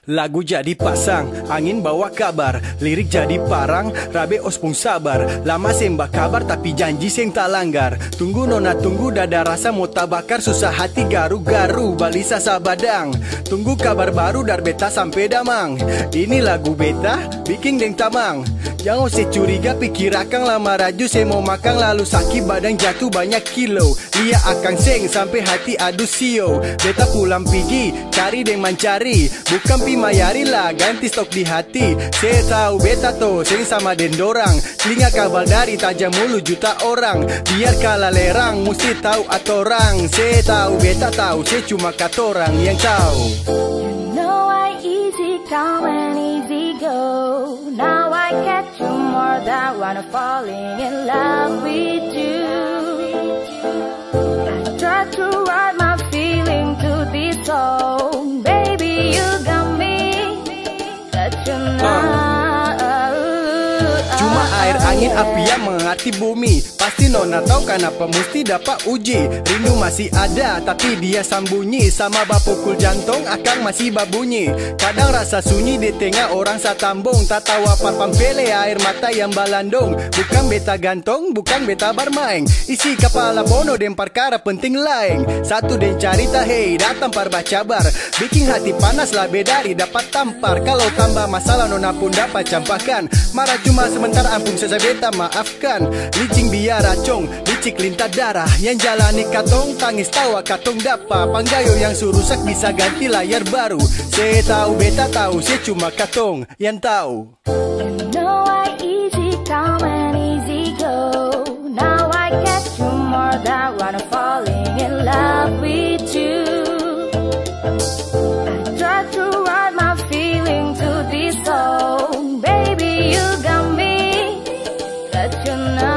Lagu jadi pasang, angin bawa kabar, lirik jadi parang, rabe ospung sabar. Lama sembah kabar tapi janji seng tak langgar. Tunggu nona tunggu dada rasa mau tabakar, susah hati garu-garu balisa sabadang. Tunggu kabar baru dar beta sampai damang. Ini lagu beta bikin deng tamang. Jangan se curiga pikir akang lama raju se mau makan lalu sakit badan jatuh banyak kilo. Lia akang seng sampai hati aduh sio. Beta pulang pergi cari deng mancari, bukan pi mayari lah ganti stok di hati. Saya tahu beta to seng sama dendorang, telinga kabal dari tajam mulu juta orang. Biar kalah lerang mesti tahu atorang. Saya tahu beta tahu saya cuma katorang yang tahu. You know I easy come and easy go. Now I catch you more than when I'm falling in love with you. I try to write my feeling to this song. Baby, you got me, that you know. Cuma air angin api yang mengerti bumi. Pasti nona tahu kenapa mesti dapat uji. Rindu masih ada tapi dia sambunyi. Sama bapukul jantung akang masih babunyi. Kadang rasa sunyi di tengah orang satambung. Tak tahu apa pampele air mata yang balandung. Bukan beta gantong, bukan beta bermain. Isi kepala bono dan perkara penting lain. Satu dan carita hey datang par bacabar. Bikin hati panas lah bedari dapat tampar. Kalau tambah masalah nona pun dapat campakan. Marah cuma sebentar ampun saja beta maafkan. Licing biar racung, licik lintah darah. Yang jalani katong tangis tawa katong dapa. Panggayo yang surusak bisa ganti layar baru. Saya tahu beta tahu saya cuma katong yang tahu. You know I easy come and easy go. Now I catch you more than when I'm falling in love with you. I try to write my feeling to this song. Baby, you got me, that you know.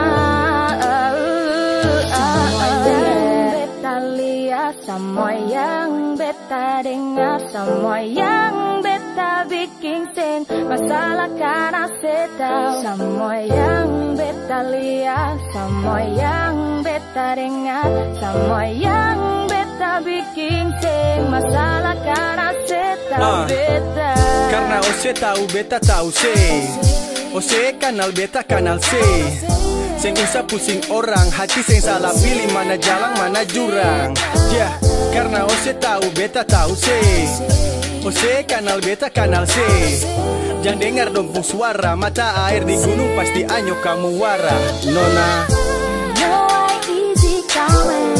Semua yang beta dengar, semua yang beta bikin sing masalah karena saya tahu. Semua yang beta lihat, semua yang beta dengar, semua yang beta bikin sing masalah karena saya tahu beta. Karena ose tahu beta tahu se. Ose kanal beta kanal se. Seng usah pusing orang, hati seng salah pilih mana jalan mana jurang. Ya, karena ose tahu beta tahu se. Ose kanal beta kanal se. Jangan dengar dompung suara, mata air di gunung pasti anyok kamu wara. Nona. No, I easy come and